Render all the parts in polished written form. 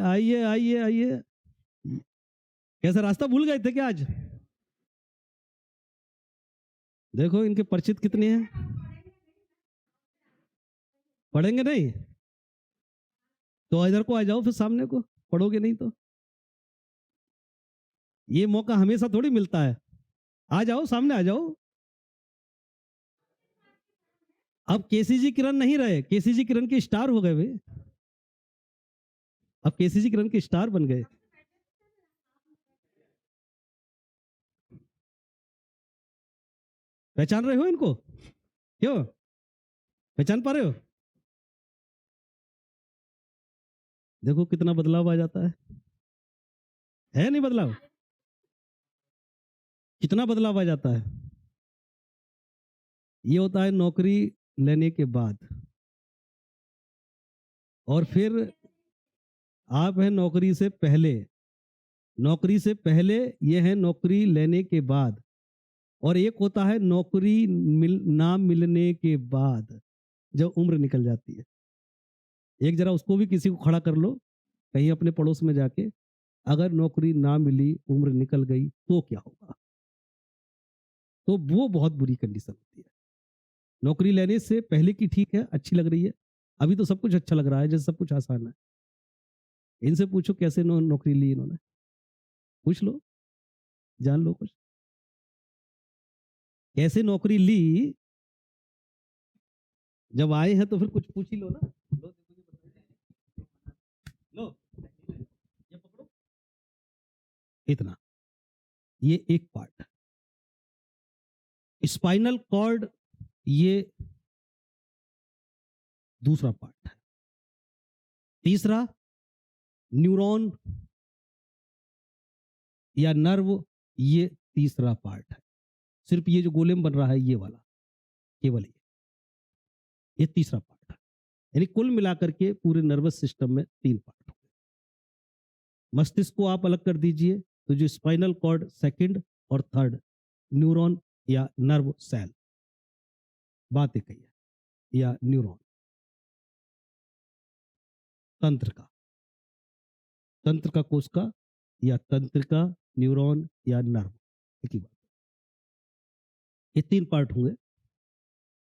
आइए आइए आइए। कैसा रास्ता भूल गए थे क्या आज? देखो इनके परिचित कितने हैं। पढ़ेंगे नहीं तो इधर को आ जाओ, फिर सामने को पढ़ोगे नहीं तो। ये मौका हमेशा थोड़ी मिलता है। आ जाओ, सामने आ जाओ। अब केसीजी किरण नहीं रहे, केसीजी किरण के स्टार हो गए वे। अब केसीजी किरण के स्टार बन गए। पहचान रहे हो इनको? क्यों पहचान पा रहे हो? देखो कितना बदलाव आ जाता है नहीं बदलाव? कितना बदलाव आ जाता है। ये होता है नौकरी लेने के बाद, और फिर आप हैं नौकरी से पहले। नौकरी से पहले ये है नौकरी लेने के बाद, और एक होता है नौकरी ना मिलने के बाद, जब उम्र निकल जाती है। एक जरा उसको भी किसी को खड़ा कर लो कहीं अपने पड़ोस में जाके, अगर नौकरी ना मिली, उम्र निकल गई तो क्या होगा? तो वो बहुत बुरी कंडीशन होती है। नौकरी लेने से पहले की ठीक है, अच्छी लग रही है, अभी तो सब कुछ अच्छा लग रहा है, जैसे सब कुछ आसान है। इनसे पूछो कैसे नौकरी ली इन्होंने, पूछ लो, जान लो कुछ कैसे नौकरी ली। जब आए हैं तो फिर कुछ पूछ ही लो ना। लो ये पकड़ो। इतना, ये एक पार्ट। स्पाइनल कॉर्ड ये दूसरा पार्ट है। तीसरा न्यूरॉन या नर्व, ये तीसरा पार्ट है। सिर्फ ये जो गोलेम बन रहा है ये वाला, केवल ये तीसरा पार्ट है। यानी कुल मिलाकर के पूरे नर्वस सिस्टम में 3 पार्ट हो गए। मस्तिष्क को आप अलग कर दीजिए तो जो स्पाइनल कॉर्ड सेकंड और थर्ड, न्यूरॉन या नर्व सेल, बात एक ही है, या न्यूरॉन। तंत्र का कोशिका या तंत्रिका, न्यूरॉन या नर्व, एक ही बात। ये 3 पार्ट होंगे।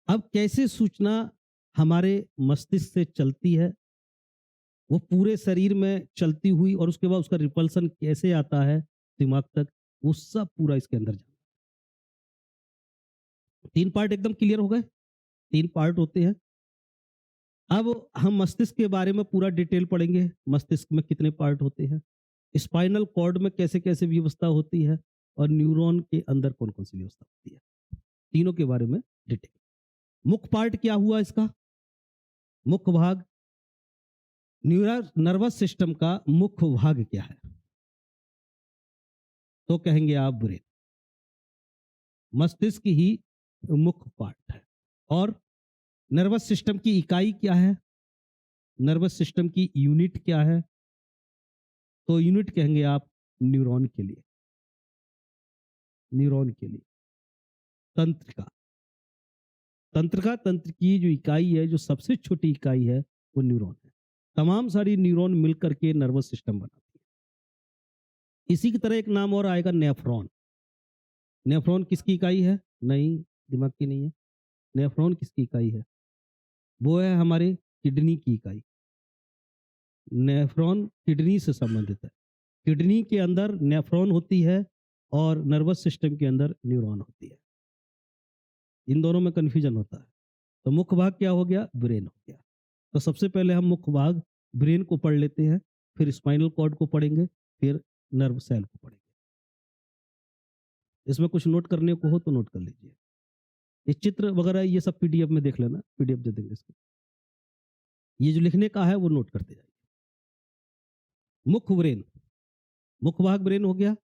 अब कैसे सूचना हमारे मस्तिष्क से चलती है, वो पूरे शरीर में चलती हुई, और उसके बाद उसका रिपल्सन कैसे आता है दिमाग तक, वो सब पूरा इसके अंदर जाना। 3 पार्ट एकदम क्लियर हो गए। 3 पार्ट होते हैं। अब हम मस्तिष्क के बारे में पूरा डिटेल पढ़ेंगे। मस्तिष्क में कितने पार्ट होते हैं, स्पाइनल कॉर्ड में कैसे कैसे व्यवस्था होती है, और न्यूरॉन के अंदर कौन कौन सी व्यवस्था होती है, तीनों के बारे में डिटेल। मुख्य पार्ट क्या हुआ इसका? मुख्य भाग, नर्वस सिस्टम का मुख्य भाग क्या है? तो कहेंगे आप ब्रेन। मस्तिष्क ही मुख्य पार्ट है। और नर्वस सिस्टम की इकाई क्या है, नर्वस सिस्टम की यूनिट क्या है? तो यूनिट कहेंगे आप न्यूरॉन के लिए। न्यूरॉन के लिए तंत्रिका। तंत्र की जो इकाई है, जो सबसे छोटी इकाई है, वो न्यूरॉन है। तमाम सारी न्यूरॉन मिलकर के नर्वस सिस्टम बनाती है। इसी की तरह एक नाम और आएगा, नेफ्रॉन। नेफ्रॉन किसकी इकाई है? नहीं, दिमाग की नहीं है। नेफ्रॉन किसकी इकाई है? वो है हमारे किडनी की इकाई। नेफ्रॉन किडनी से संबंधित है। किडनी के अंदर नेफ्रॉन होती है और नर्वस सिस्टम के अंदर न्यूरॉन होती है। इन दोनों में कंफ्यूजन होता है। तो मुख्य भाग क्या हो गया? ब्रेन हो गया। तो सबसे पहले हम मुख्य भाग ब्रेन को पढ़ लेते हैं, फिर स्पाइनल कॉर्ड को पढ़ेंगे, फिर नर्व सेल को पढ़ेंगे। इसमें कुछ नोट करने को हो तो नोट कर लीजिए। ये चित्र वगैरह ये सब पीडीएफ में देख लेना, पीडीएफ दे देंगे इसको। ये जो लिखने का है वो नोट करते जाइए। मुख्य ब्रेन, मुख्य भाग ब्रेन हो गया।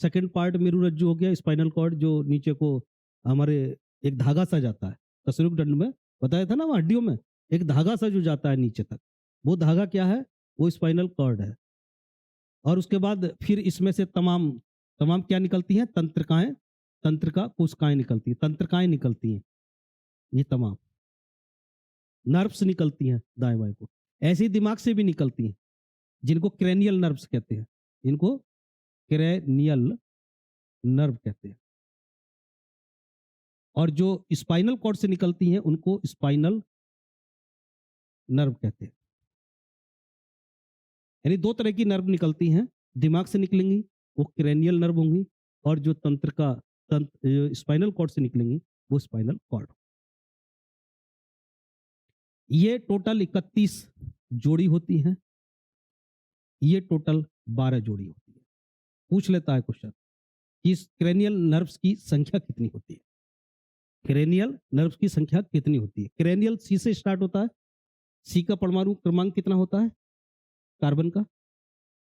सेकंड पार्ट मेरुरज्जु हो गया, स्पाइनल कॉर्ड जो नीचे को हमारे एक धागा सा जाता है, कसरूक दंड में बताया था ना, वहाँ हड्डियों में एक धागा सा जो जाता है नीचे तक, वो धागा क्या है? वो स्पाइनल कॉर्ड है। और उसके बाद फिर इसमें से तमाम तमाम क्या निकलती हैं? तंत्रिकाएं, तंत्रिका कोशिकाएं निकलती हैं, तंत्रिकाएं निकलती हैं। ये तमाम नर्व्स निकलती हैं दाएं बाएं को। ऐसे ही दिमाग से भी निकलती हैं। जिनको क्रेनियल नर्व्स कहते हैं, इनको क्रेनियल नर्व कहते हैं। और जो स्पाइनल कॉर्ड से निकलती हैं उनको स्पाइनल नर्व कहते हैं। यानी दो तरह की नर्व निकलती हैं, दिमाग से निकलेंगी वो क्रेनियल नर्व होंगी, और जो स्पाइनल कॉर्ड से निकलेंगी वो स्पाइनल कॉर्ड। ये टोटल 31 जोड़ी होती हैं, ये टोटल 12 जोड़ी होती है। पूछ लेता है क्वेश्चन कि क्रेनियल नर्व्स की संख्या कितनी होती है। क्रेनियल नर्व्स की संख्या कितनी होती है? क्रेनियल सी से स्टार्ट होता है, सी का परमाणु क्रमांक कितना होता है? कार्बन का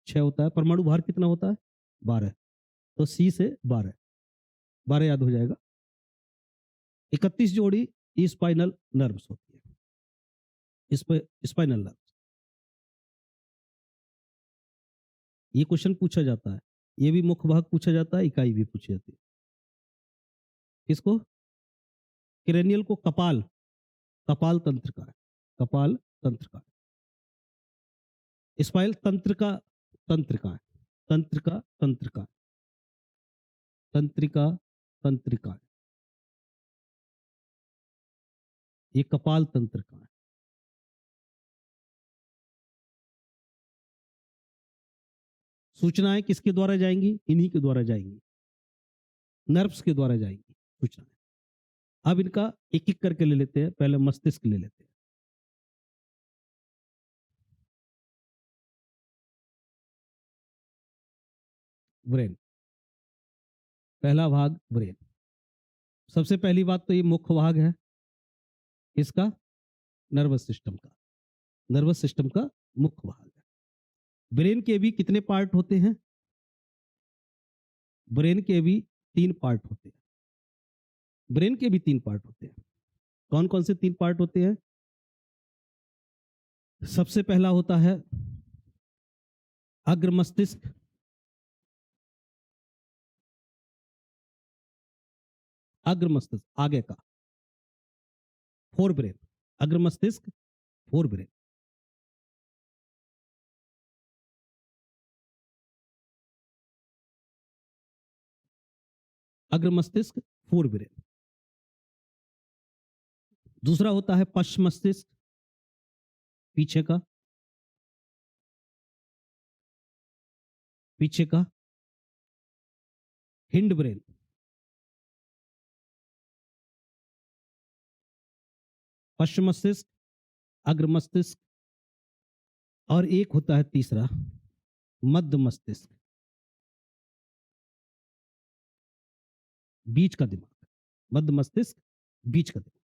6 होता है। परमाणु भार कितना होता है? 12। तो सी से 12, 12 याद हो जाएगा। 31 जोड़ी स्पाइनल नर्व्स होती है। स्पाइनल नर्व, ये क्वेश्चन पूछा जाता है, ये भी मुख्य भाग पूछा जाता है, इकाई भी पूछी जाती है। किसको? क्रेनियल को कपाल, कपाल तंत्र का है, कपाल तंत्र का है। स्पाइनल तंत्र का, तंत्र का है, तंत्र का, तंत्र का, तंत्रिका, तंत्रिका है। ये कपाल तंत्र का है। सूचनाएं किसके द्वारा जाएंगी? इन्हीं के द्वारा जाएंगी, नर्व्स के द्वारा जाएंगी सूचनाएं। अब इनका एक एक करके ले लेते हैं। पहले मस्तिष्क ले लेते हैं। ब्रेन, पहला भाग ब्रेन। सबसे पहली बात तो ये मुख्य भाग है इसका, नर्वस सिस्टम का, नर्वस सिस्टम का मुख्य भाग है। ब्रेन के भी कितने पार्ट होते हैं? ब्रेन के भी 3 पार्ट होते हैं। ब्रेन के भी 3 पार्ट होते हैं। कौन कौन से 3 पार्ट होते हैं? सबसे पहला होता है अग्र मस्तिष्क, अग्र मस्तिष्क आगे का, फोर ब्रेन। अग्र मस्तिष्क, फोर ब्रेन। अग्र मस्तिष्क, फोर ब्रेन। दूसरा होता है पश्च मस्तिष्क, पीछे का, पीछे का, हिंड ब्रेन। पश्च मस्तिष्क, अग्र मस्तिष्क, और एक होता है तीसरा मध्य मस्तिष्क, बीच का दिमाग। मध्य मस्तिष्क, बीच का दिमाग,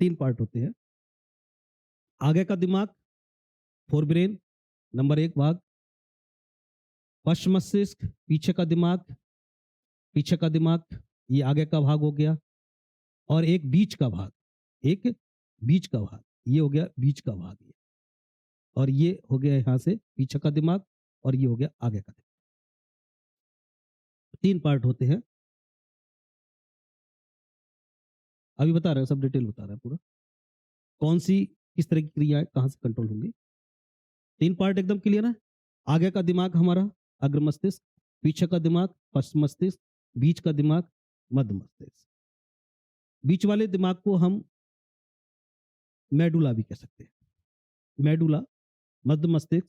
3 पार्ट होते हैं। आगे का दिमाग, फोर ब्रेन, नंबर 1 भाग। पश्च मस्तिष्क, पीछे का दिमाग, पीछे का दिमाग, ये आगे का भाग हो गया। और एक बीच का भाग, एक बीच का भाग, ये हो गया बीच का भाग। ये और ये हो गया यहां से पीछे का दिमाग, और ये हो गया आगे का दिमाग। 3 पार्ट होते हैं। अभी बता रहे हैं, सब डिटेल बता रहे हैं पूरा, कौन सी किस तरह की क्रियाएं कहां से कंट्रोल होंगी। 3 पार्ट एकदम क्लियर है। आगे का दिमाग हमारा अग्र मस्तिष्क, पीछे का दिमाग पश्चिम मस्तिष्क, बीच का दिमाग मध्य मस्तिष्क। बीच वाले दिमाग को हम मेडुला भी कह सकते हैं। मेडुला, मध्य मस्तिष्क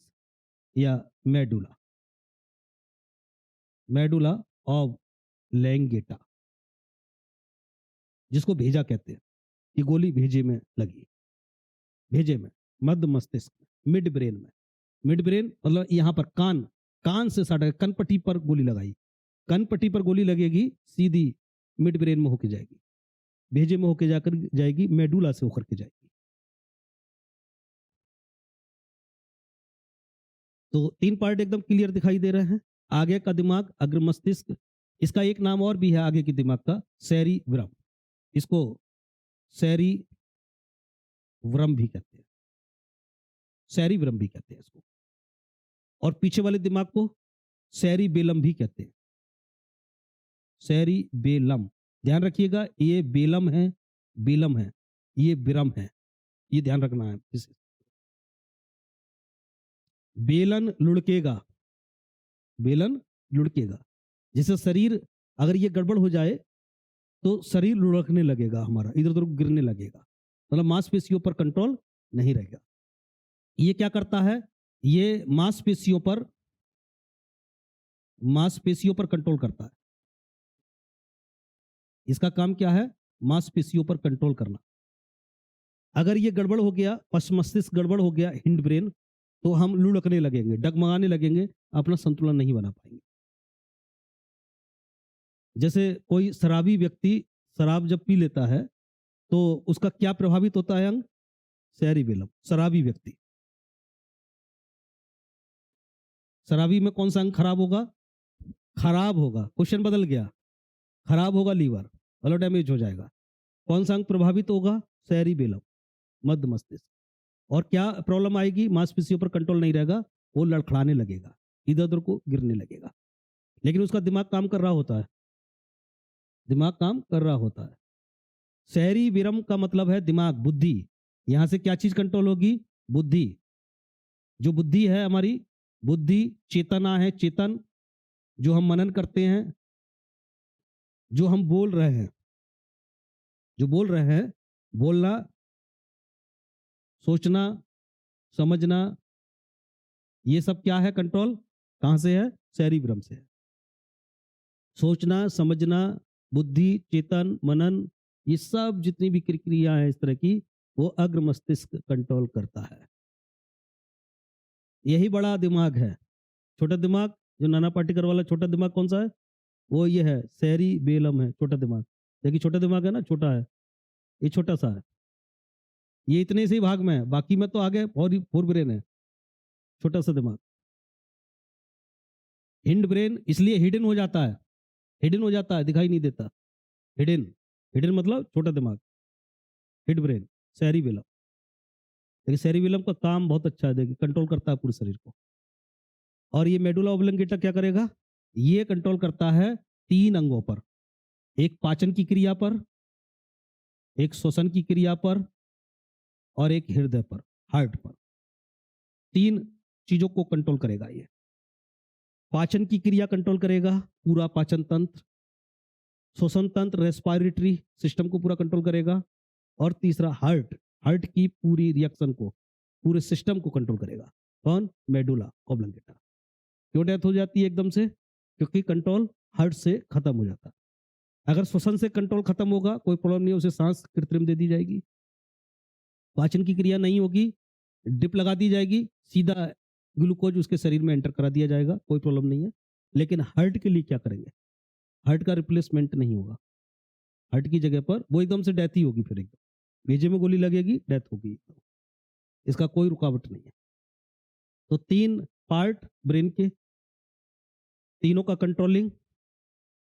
या मेडुला, मेडुला ऑफ लैंगेटा, जिसको भेजा कहते हैं कि गोली भेजे में लगी, भेजे में, मध्य मस्तिष्क, मिड ब्रेन में। मिड ब्रेन मतलब यहां पर कान, कान से सटा, कनपट्टी पर गोली लगाई, कनपट्टी पर गोली लगेगी, सीधी मिड ब्रेन में होके जाएगी, भेजे में होके जाकर जाएगी, मेडुला से होकर के जाएगी। तो 3 पार्ट एकदम क्लियर दिखाई दे रहे हैं। आगे का दिमाग अग्र मस्तिष्क, इसका एक नाम और भी है आगे के दिमाग का, सेरिब्रम। इसको सेरिब्रम भी कहते हैं, सेरिब्रम भी कहते हैं इसको। और पीछे वाले दिमाग को सेरिबेलम भी कहते हैं, सेरिबेलम। ध्यान रखिएगा, ये बेलम है, बेलम है, ये बिरम है, ये ध्यान रखना है। बेलन लुढ़केगा, बेलन लुढ़केगा। जैसे शरीर अगर ये गड़बड़ हो जाए तो शरीर लुढ़कने लगेगा, हमारा इधर उधर गिरने लगेगा, मतलब मांसपेशियों पर कंट्रोल नहीं रहेगा। ये क्या करता है, ये मांसपेशियों पर कंट्रोल करता है। इसका काम क्या है, मांसपेशियों पर कंट्रोल करना। अगर ये गड़बड़ हो गया, पश्च मस्तिष्क गड़बड़ हो गया, हिंड ब्रेन, तो हम लुढ़कने लगेंगे, डगमगाने लगेंगे, अपना संतुलन नहीं बना पाएंगे। जैसे कोई शराबी व्यक्ति शराब जब पी लेता है तो उसका क्या प्रभावित होता है अंग, सेरिबेलम। शराबी व्यक्ति, शराबी में कौन सा अंग खराब होगा, खराब होगा, क्वेश्चन बदल गया, खराब होगा लीवर, मतलब डैमेज हो जाएगा। कौन सा अंग प्रभावित होगा, सेरिबेलम, मध्य मस्तिष्क। और क्या प्रॉब्लम आएगी, मांसपेशियों पर कंट्रोल नहीं रहेगा, वो लड़खड़ाने लगेगा, इधर उधर को गिरने लगेगा। लेकिन उसका दिमाग काम कर रहा होता है, दिमाग काम कर रहा होता है। सेरिबेलम का मतलब है दिमाग, बुद्धि। यहां से क्या चीज कंट्रोल होगी, बुद्धि। जो बुद्धि है हमारी, बुद्धि चेतना है, चेतन, जो हम मनन करते हैं, जो हम बोल रहे हैं, जो बोल रहे हैं, बोलना, सोचना, समझना, ये सब क्या है, कंट्रोल कहां से है, सेरिब्रम से है। सोचना, समझना, बुद्धि, चेतन, मनन, ये सब जितनी भी क्रिया है इस तरह की, वो अग्र मस्तिष्क कंट्रोल करता है। यही बड़ा दिमाग है। छोटा दिमाग, जो नाना पाटेकर वाला छोटा दिमाग कौन सा है, वो ये है, सेरिबेलम है, छोटा दिमाग। देखिए छोटा दिमाग है ना, छोटा है, ये छोटा सा है, ये इतने से ही भाग में है, बाकी में तो आगे फोर ब्रेन है, छोटा सा दिमाग। हिंड ब्रेन इसलिए हिडन हो जाता है, हिडन हो जाता है, दिखाई नहीं देता, हिडन, हिडन मतलब छोटा दिमाग, हिड ब्रेन, सेरिबेलम। देखिए सेरिबेलम का काम बहुत अच्छा है, देखिए कंट्रोल करता है पूरे शरीर को। और ये मेडुला ओब्लंगेटा क्या करेगा, ये कंट्रोल करता है 3 अंगों पर, एक पाचन की क्रिया पर, एक श्वसन की क्रिया पर, और एक हृदय पर, हार्ट पर। 3 चीजों को कंट्रोल करेगा ये। पाचन की क्रिया कंट्रोल करेगा, पूरा पाचन तंत्र, श्वसन तंत्र, रेस्पिरेटरी सिस्टम को पूरा कंट्रोल करेगा, और तीसरा हार्ट, हार्ट की पूरी रिएक्शन को, पूरे सिस्टम को कंट्रोल करेगा। कौन, मेडुला ओब्लंगेटा। क्यों डेथ हो जाती है एकदम से, क्योंकि कंट्रोल हार्ट से खत्म हो जाता है। अगर श्वसन से कंट्रोल खत्म होगा, कोई प्रॉब्लम नहीं, उसे सांस कृत्रिम दे दी जाएगी। पाचन की क्रिया नहीं होगी, डिप लगा दी जाएगी, सीधा ग्लूकोज उसके शरीर में एंटर करा दिया जाएगा, कोई प्रॉब्लम नहीं है। लेकिन हार्ट के लिए क्या करेंगे, हार्ट का रिप्लेसमेंट नहीं होगा, हार्ट की जगह पर वो एकदम से डेथ ही होगी, फिर एकदम भेजे में गोली लगेगी, डेथ होगी, इसका कोई रुकावट नहीं है। तो 3 पार्ट ब्रेन के, तीनों का कंट्रोलिंग,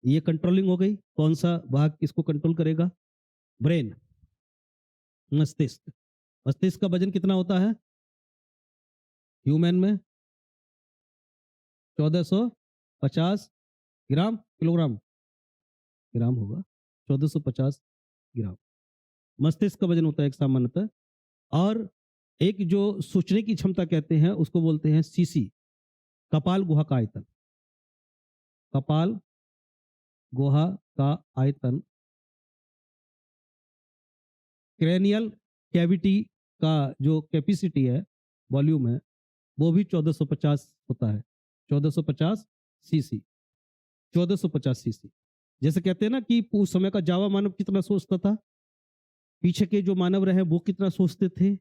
ये कंट्रोलिंग हो गई। कौन सा भाग किसको कंट्रोल करेगा, ब्रेन, मस्तिष्क। मस्तिष्क का वजन कितना होता है, ह्यूमन में 1450 ग्राम, किलोग्राम, ग्राम होगा, 1450 ग्राम मस्तिष्क का वजन होता है एक सामान्यतः। और एक जो सोचने की क्षमता कहते हैं, उसको बोलते हैं सीसी, कपाल गुहा का आयतन। कपाल गुहा का आयतन, क्रेनियल कैविटी का जो कैपेसिटी है, वॉल्यूम है, वो भी 1450 होता है, 1450 सीसी, 1450 सीसी। जैसे कहते हैं ना कि उस समय का जावा मानव कितना सोचता था, पीछे के जो मानव रहे वो कितना सोचते थे,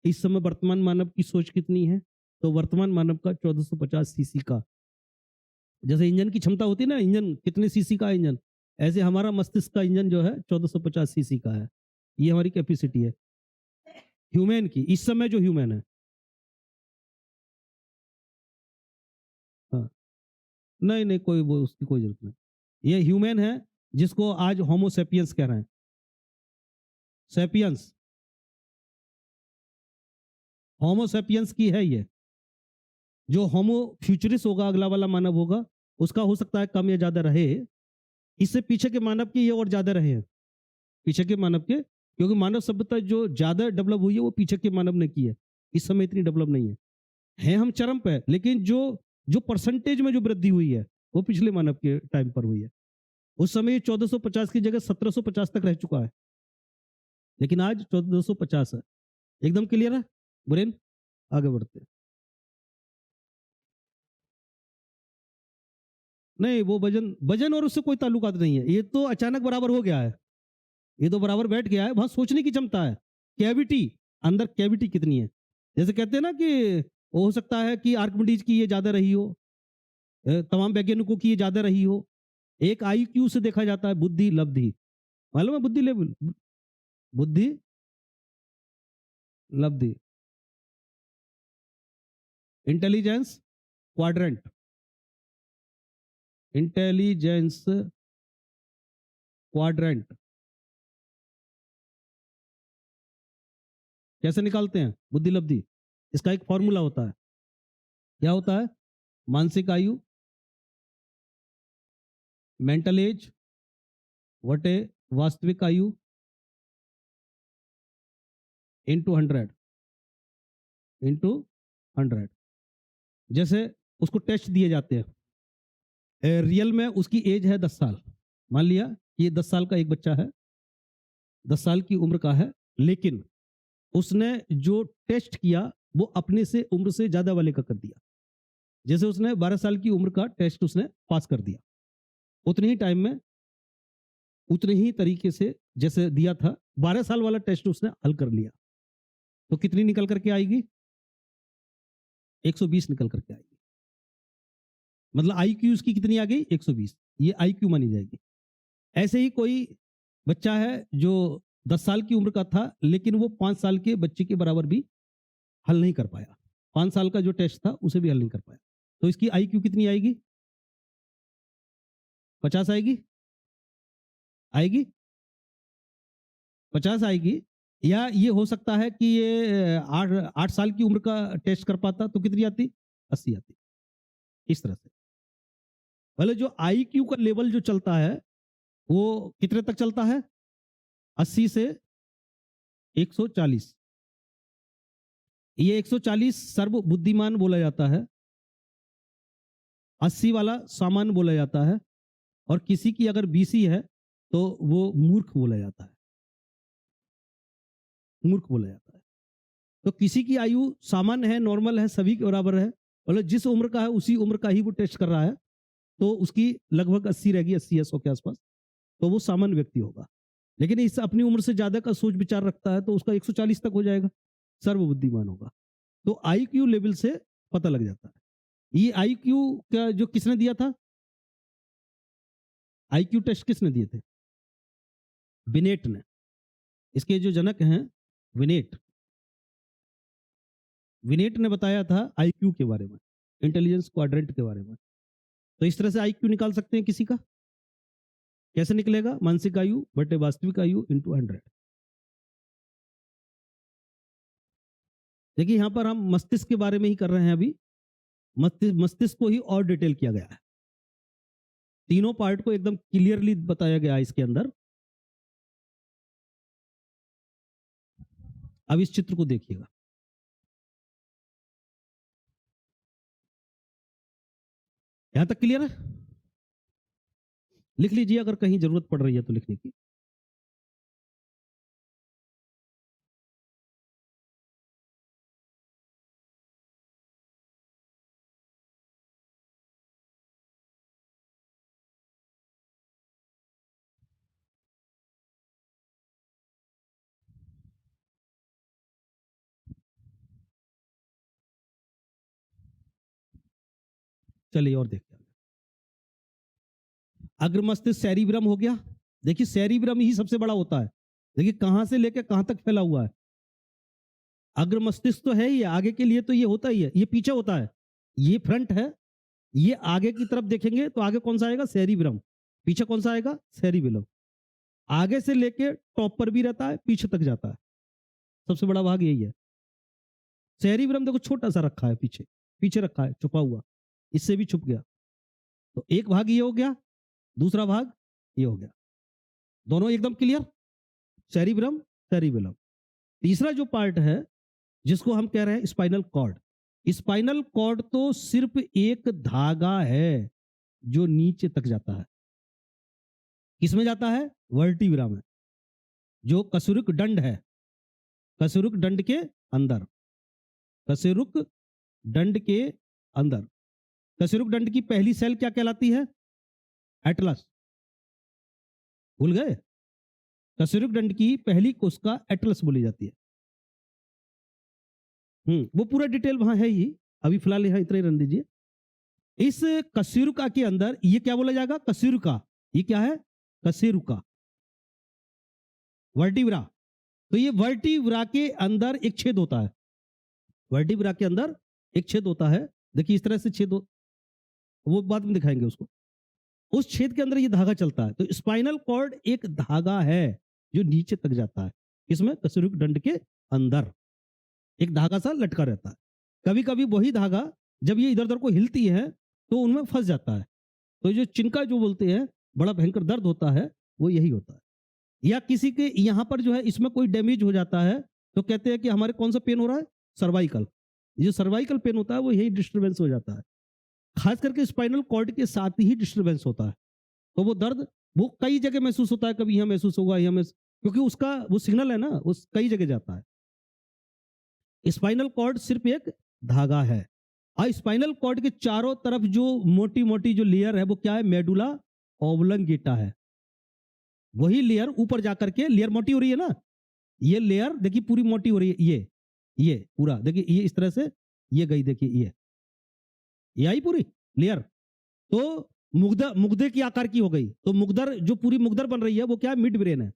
इस समय वर्तमान मानव की सोच कितनी है, तो वर्तमान मानव का 1450 सीसी का। जैसे इंजन की क्षमता होती है ना, इंजन कितने सीसी का है इंजन, ऐसे हमारा मस्तिष्क का इंजन जो है 1450 सीसी का है, ये हमारी कैपेसिटी है ह्यूमन की, इस समय जो ह्यूमन है। हाँ, नहीं नहीं, कोई वो उसकी कोई जरूरत नहीं, ये ह्यूमन है, जिसको आज होमोसेपियंस कह रहे हैं, सेपियंस, होमोसेपियंस की है ये। जो होमो फ्यूचरिस्ट होगा, अगला वाला मानव होगा, उसका हो सकता है कम या ज्यादा रहे, इससे पीछे के मानव की ये और ज्यादा रहे हैं, पीछे के मानव के, क्योंकि मानव सभ्यता जो ज्यादा डेवलप हुई है वो पीछे के मानव ने की है, इस समय इतनी डेवलप नहीं है। हैं हम चरम पे, लेकिन जो जो परसेंटेज में जो वृद्धि हुई है वो पिछले मानव के टाइम पर हुई है। उस समय ये 1450 की जगह 1750 तक रह चुका है, लेकिन आज 1450 है। एकदम क्लियर है बुरेन? आगे बढ़ते हैं। नहीं, वो वजन वजन और उससे कोई ताल्लुकात नहीं है, ये तो अचानक बराबर हो गया है, ये तो बराबर बैठ गया है। वहां सोचने की क्षमता है, कैविटी, अंदर कैविटी कितनी है। जैसे कहते हैं ना कि हो सकता है कि आर्किमिडीज की ये ज्यादा रही हो, तमाम वैज्ञानिकों की ये ज्यादा रही हो। एक आईक्यू से देखा जाता है, बुद्धि लब्धि, मालूम है बुद्धि लेवल, बुद्धि लब्धि, इंटेलिजेंस क्वाड्रेंट, इंटेलिजेंस क्वाड्रेंट कैसे निकालते हैं बुद्धि लब्धि? इसका एक फॉर्मूला होता है। क्या होता है? मानसिक आयु, मेंटल एज वटे वास्तविक आयु इंटू 100, इंटू 100। जैसे उसको टेस्ट दिए जाते हैं, रियल में उसकी एज है 10 साल, मान लिया ये 10 साल का एक बच्चा है, 10 साल की उम्र का है, लेकिन उसने जो टेस्ट किया वो अपने से उम्र से ज्यादा वाले का कर दिया। जैसे उसने 12 साल की उम्र का टेस्ट उसने पास कर दिया, उतने ही टाइम में उतने ही तरीके से जैसे दिया था, 12 साल वाला टेस्ट उसने हल कर लिया, तो कितनी निकल करके आएगी? 120 निकल करके आएगी। मतलब आईक्यू उसकी कितनी आ गई? 120। ये आईक्यू मानी जाएगी। ऐसे ही कोई बच्चा है जो 10 साल की उम्र का था, लेकिन वो 5 साल के बच्चे के बराबर भी हल नहीं कर पाया, 5 साल का जो टेस्ट था उसे भी हल नहीं कर पाया, तो इसकी आईक्यू कितनी आएगी? 50 आएगी? आएगी 50 आएगी। या ये हो सकता है कि ये 8 साल की उम्र का टेस्ट कर पाता तो कितनी आती? 80 आती। इस तरह से पहले जो आईक्यू का लेवल जो चलता है वो कितने तक चलता है? 80 से 140। ये 140 सर्व बुद्धिमान बोला जाता है, 80 वाला सामान्य बोला जाता है, और किसी की अगर बीसी है तो वो मूर्ख बोला जाता है, मूर्ख बोला जाता है। तो किसी की आयु सामान्य है, नॉर्मल है, सभी के बराबर है, मतलब जिस उम्र का है उसी उम्र का ही वो टेस्ट कर रहा है, तो उसकी लगभग 80 रहेगी, 80 या 100 के आसपास, तो वो सामान्य व्यक्ति होगा। लेकिन इस अपनी उम्र से ज्यादा का सोच विचार रखता है तो उसका 140 तक हो जाएगा, सर्वबुद्धिमान होगा। तो आईक्यू लेवल से पता लग जाता है। ये आईक्यू का जो किसने दिया था? आईक्यू टेस्ट किसने दिए थे? विनेट ने। इसके जो जनक हैं विनेट, विनेट ने बताया था आईक्यू के बारे में, इंटेलिजेंस क्वाड्रेंट के बारे में। तो इस तरह से आईक्यू निकाल सकते हैं किसी का। कैसे निकलेगा? मानसिक आयु बटे वास्तविक आयु इंटू 100। देखिए यहां पर हम मस्तिष्क के बारे में ही कर रहे हैं अभी, मस्तिष्क को ही और डिटेल किया गया है, तीनों पार्ट को एकदम क्लियरली बताया गया है इसके अंदर। अब इस चित्र को देखिएगा, यहां तक क्लियर है? लिख लीजिए अगर कहीं जरूरत पड़ रही है तो लिखने की। चलिए और देखते हैं। अग्र मस्तिष्क सेरिब्रम हो गया। देखिए सेरिब्रम ही सबसे बड़ा होता है, देखिए कहां से लेकर कहां तक फैला हुआ है। अग्र मस्तिष्क तो है ही है, आगे के लिए तो ये होता ही है, ये पीछे होता है, ये फ्रंट है, ये आगे की तरफ देखेंगे तो आगे कौन सा आएगा? सेरिब्रम। पीछे कौन सा आएगा? सेरिबेलम। आगे से लेके टॉप पर भी रहता है, पीछे तक जाता है, सबसे बड़ा भाग यही है। सेरिब्रम देखो छोटा सा रखा है, पीछे पीछे रखा है, छुपा हुआ, इससे भी छुप गया। तो एक भाग ये हो गया, दूसरा भाग ये हो गया, दोनों एकदम क्लियर। Cerebrum, cerebellum. तीसरा जो पार्ट है जिसको हम कह रहे हैं स्पाइनल कॉर्ड, स्पाइनल कॉर्ड तो सिर्फ एक धागा है जो नीचे तक जाता है। किसमें जाता है? वर्टिब्रा में, जो कशेरुक दंड है, कशेरुक दंड के अंदर, कशेरुक दंड के अंदर। कशेरुक दंड की पहली सेल क्या कहलाती है? एटलस। भूल गए? कशेरुक दंड की पहली कोशिका एटलस बोली जाती है। वो पूरा डिटेल वहां है ही, अभी फिलहाल यहां इतना ही रन दीजिए। इस कशेरुका के अंदर ये क्या बोला जाएगा? कशेरुका। ये क्या है? कशेरुका, वर्टिब्रा। तो ये वर्टिब्रा के अंदर एक छेद होता है, वर्टिब्रा के अंदर एक छेद होता है। देखिए इस तरह से छेद वो बाद में दिखाएंगे उसको। उस छेद के अंदर ये धागा चलता है। तो स्पाइनल कॉर्ड एक धागा है जो नीचे तक जाता है। इसमें कशेरुक दंड के अंदर एक धागा सा लटका रहता है। कभी कभी वही धागा जब ये इधर उधर को हिलती है तो उनमें फंस जाता है। तो जो चिनका जो बोलते हैं, बड़ा भयंकर दर्द होता है, वो यही होता है। या किसी के यहां पर जो है इसमें कोई डैमेज हो जाता है तो कहते हैं कि हमारे कौन सा पेन हो रहा है? सर्वाइकल। ये जो सर्वाइकल पेन होता है वो यही डिस्टर्बेंस हो जाता है। खास करके स्पाइनल कॉर्ड के साथ ही डिस्टर्बेंस होता है। तो वो दर्द वो कई जगह महसूस होता है, कभी यहाँ महसूस होगा, यहाँ महसूस, क्योंकि उसका वो सिग्नल है ना, उस कई जगह जाता है। स्पाइनल कॉर्ड सिर्फ एक धागा है। और स्पाइनल कॉर्ड के चारों तरफ जो मोटी मोटी जो लेयर है वो क्या है? मेडुला ऑब्लंगेटा है। वही लेयर ऊपर जाकर के, लेयर मोटी हो रही है ना, ये लेयर देखिए पूरी मोटी हो रही है। ये पूरा देखिए, ये इस तरह से ये गई, देखिए ये आई पूरी लेयर। तो मुग्धे की आकार की हो गई। तो मुग्धर जो पूरी मुग्धर बन रही है वो क्या है? मिड ब्रेन है।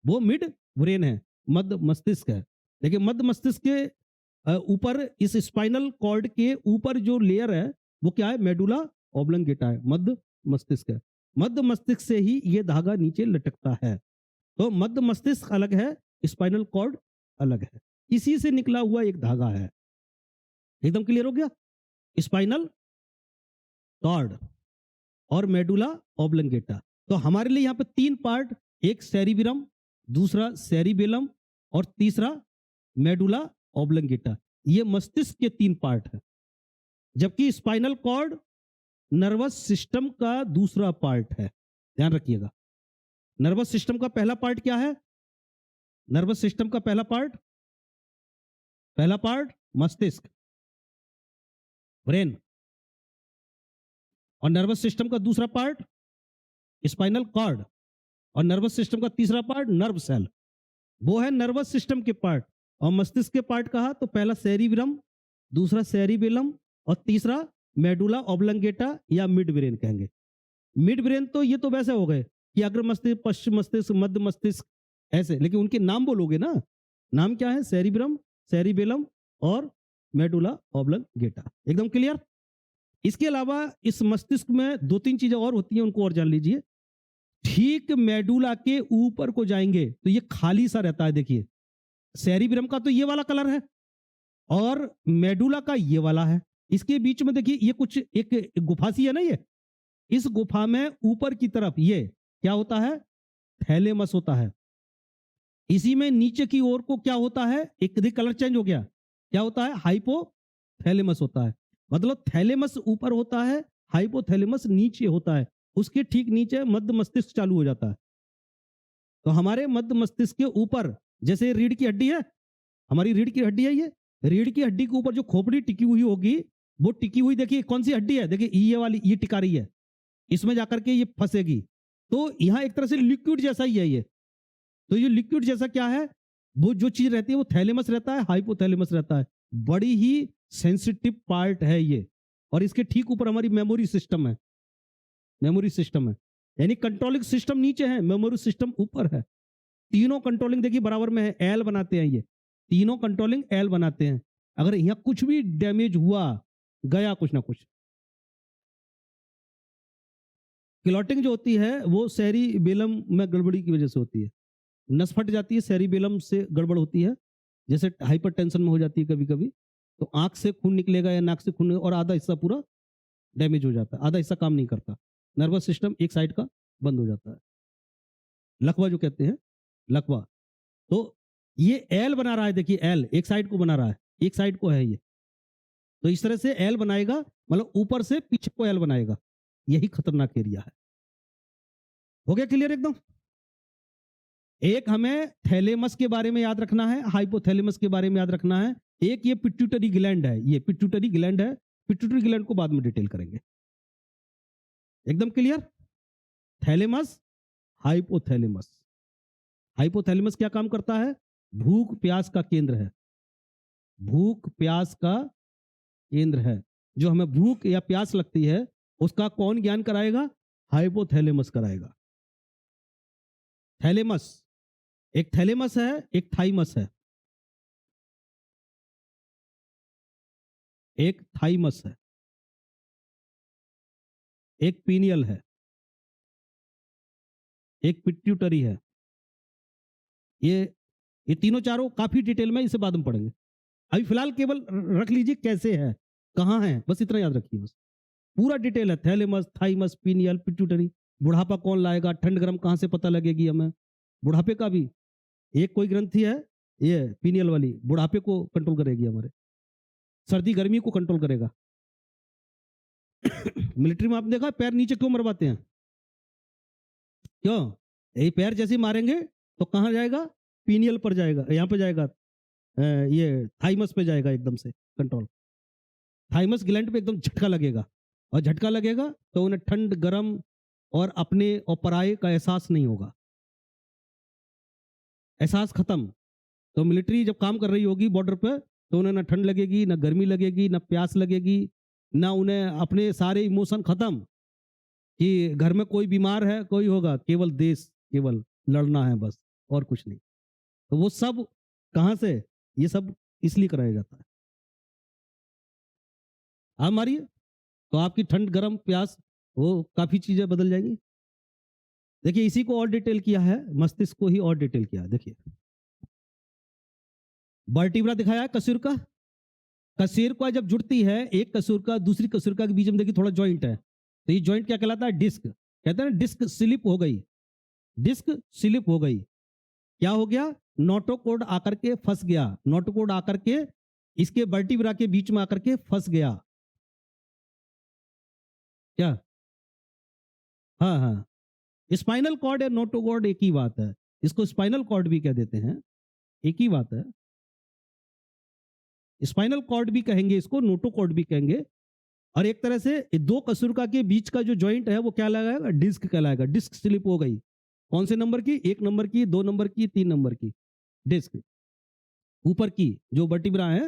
वो मिड ब्रेन है, मध्य मस्तिष्क है। देखिए मध्य मस्तिष्क के ऊपर, इस स्पाइनल कॉर्ड के ऊपर जो लेयर है वो क्या है? मेडुला ऑब्लंगेटा है, मध्य मस्तिष्क है। मध्य मस्तिष्क से ही ये धागा नीचे लटकता है। तो मध्य मस्तिष्क अलग है, स्पाइनल कॉर्ड अलग है, इसी से निकला हुआ एक धागा है। एकदम क्लियर हो गया? स्पाइनल कॉर्ड और मेडुला ऑब्लंगेटा। तो हमारे लिए यहाँ पे तीन पार्ट, एक सेरिब्रम, दूसरा सेरिबेलम और तीसरा मेडुला ऑब्लंगेटा। ये मस्तिष्क के तीन पार्ट है। जबकि स्पाइनल कॉर्ड नर्वस सिस्टम का दूसरा पार्ट है। ध्यान रखिएगा, नर्वस सिस्टम का पहला पार्ट क्या है? नर्वस सिस्टम का पहला पार्ट मस्तिष्क, ब्रेन। और नर्वस सिस्टम का दूसरा पार्ट स्पाइनल कॉर्ड। और नर्वस सिस्टम का तीसरा पार्ट नर्व सेल। वो है नर्वस सिस्टम के पार्ट। और मस्तिष्क के पार्ट कहा तो पहला सेरिब्रम, दूसरा सेरिबेलम और तीसरा मेडुला ऑब्लंगेटा या मिड ब्रेन कहेंगे। मिड ब्रेन तो ये तो वैसे हो गए कि अग्र मस्तिष्क, पश्चिम मस्तिष्क, मध्य मस्तिष्क ऐसे, लेकिन उनके नाम बोलोगे ना, नाम क्या है? सेरिब्रम, सेरिबेलम और मेडुला ऑब्लंगेटा। एकदम क्लियर? इसके अलावा इस मस्तिष्क में दो तीन चीजें और होती हैं, उनको और जान लीजिए। ठीक मेडुला के ऊपर को जाएंगे तो ये खाली सा रहता है। देखिए सेरिब्रम का तो ये वाला कलर है और मेडुला का ये वाला है। इसके बीच में देखिए ये कुछ एक गुफा सी है ना, ये इस गुफा में ऊपर की तरफ ये क्या होता है? थैलेमस होता है। इसी में नीचे की ओर को क्या होता है? एक कलर चेंज हो गया, क्या होता है? हाइपोथैलेमस होता है। मतलब थैलेमस ऊपर होता है, हाइपोथैलेमस नीचे होता है। उसके ठीक नीचे मध्य मस्तिष्क चालू हो जाता है। तो हमारे मध्य मस्तिष्क के ऊपर जैसे रीढ़ की हड्डी है, हमारी रीढ़ की हड्डी है, ये रीढ़ की हड्डी के ऊपर जो खोपड़ी टिकी हुई होगी, वो टिकी हुई देखिए कौन सी हड्डी है? देखिए ये वाली, ये टिका रही है, इसमें जाकर के ये फंसेगी। तो यहाँ एक तरह से लिक्विड जैसा ही है ये। तो ये लिक्विड जैसा क्या है? वो जो चीज रहती है वो थैलेमस रहता है, हाइपोथैलेमस रहता है। बड़ी ही सेंसिटिव पार्ट है ये। और इसके ठीक ऊपर हमारी मेमोरी सिस्टम है। मेमोरी सिस्टम है, यानी कंट्रोलिंग सिस्टम नीचे है, मेमोरी सिस्टम ऊपर है। तीनों कंट्रोलिंग देखिए बराबर में है, एल बनाते हैं। ये तीनों कंट्रोलिंग एल बनाते हैं। अगर यहाँ कुछ भी डैमेज हुआ, गया कुछ ना कुछ। क्लॉटिंग जो होती है वो सेरिबेलम में गड़बड़ी की वजह से होती है। नस फट जाती है, सेरिबेलम से गड़बड़ होती है। जैसे हाइपरटेंशन में हो जाती है कभी कभी, तो आंख से खून निकलेगा या नाक से खून, और आधा हिस्सा पूरा डैमेज हो जाता है, आधा हिस्सा काम नहीं करता। नर्वस सिस्टम एक साइड का बंद हो जाता है, लकवा जो कहते हैं, लकवा। तो ये एल बना रहा है, देखिए एल एक साइड को बना रहा है, एक साइड को है ये। तो इस तरह से एल बनाएगा, मतलब ऊपर से पीछे को एल बनाएगा। यही खतरनाक एरिया है। हो गया क्लियर एकदम? एक हमें थैलेमस के बारे में याद रखना है, हाइपोथैलेमस के बारे में याद रखना है। एक ये पिट्यूटरी ग्लैंड है, ये पिट्यूटरी ग्लैंड है। पिट्यूटरी ग्लैंड को बाद में डिटेल करेंगे। एकदम क्लियर? Thalamus, hypothalamus. हाइपोथैलेमस क्या काम करता है? भूख प्यास का केंद्र है। भूख प्यास का केंद्र है। जो हमें भूख या प्यास लगती है उसका कौन ज्ञान कराएगा? हाइपोथैलेमस कराएगा। थैलेमस, एक थैलेमस है, एक थाइमस है। एक थाइमस है, एक पीनियल है, एक पिट्यूटरी है। ये तीनों चारों काफी डिटेल में इसे बाद में पढ़ेंगे। अभी फिलहाल केवल रख लीजिए कैसे है, कहाँ है, बस इतना याद रखिए। बस पूरा डिटेल है, थैलेमस, थाइमस, पीनियल, पिट्यूटरी। बुढ़ापा कौन लाएगा, ठंड गर्म कहाँ से पता लगेगी हमें, बुढ़ापे का भी एक कोई ग्रंथि है, ये पीनियल वाली बुढ़ापे को कंट्रोल करेगी, हमारे सर्दी गर्मी को कंट्रोल करेगा। मिलिट्री में आपने देखा पैर नीचे क्यों मरवाते हैं? क्यों? यही पैर जैसे मारेंगे तो कहाँ जाएगा? पीनियल पर जाएगा, यहाँ पे जाएगा, ये थाइमस पे जाएगा एकदम से कंट्रोल। थाइमस ग्लैंड पे एकदम झटका लगेगा, और झटका लगेगा तो उन्हें ठंड गर्म और अपने और पराये का एहसास नहीं होगा। एहसास खत्म। तो मिलिट्री जब काम कर रही होगी बॉर्डर पे तो उन्हें ना ठंड लगेगी, ना गर्मी लगेगी, ना प्यास लगेगी, ना उन्हें अपने सारे इमोशन खत्म कि घर में कोई बीमार है कोई होगा, केवल देश, केवल लड़ना है बस, और कुछ नहीं। तो वो सब कहाँ से? ये सब इसलिए कराया जाता है। आप मारिए तो आपकी ठंड गर्म प्यास वो काफी चीजें बदल जाएंगी। देखिए इसी को और डिटेल किया है, मस्तिष्क को ही और डिटेल किया है। देखिए वर्टिब्रा दिखाया है कशेरुका का। कशेरुका जब जुड़ती है एक कशेरुका दूसरी कशेरुका के बीच में, देखिए थोड़ा जॉइंट है, तो ये जॉइंट क्या कहलाता है? डिस्क। कहते हैं ना डिस्क स्लिप हो गई, डिस्क स्लिप हो गई। क्या हो गया? नोटोकोड आकर के फंस गया, नोटोकोड आकर के इसके वर्टिब्रा के बीच में आकर के फंस गया। क्या? हाँ हाँ, स्पाइनल कॉर्ड या नोटोकॉर्ड एक ही बात है, इसको स्पाइनल कॉर्ड भी कह देते हैं, एक ही बात है। स्पाइनल कॉर्ड भी कहेंगे इसको, नोटोकॉर्ड भी कहेंगे। और एक तरह से दो कशेरुका के बीच का जो जॉइंट है वो क्या लगाएगा? डिस्क कहलाएगा। डिस्क स्लिप हो गई। कौन से नंबर की? 1 नंबर की, 2 नंबर की, 3 नंबर की डिस्क। ऊपर की जो वर्टिब्रा है,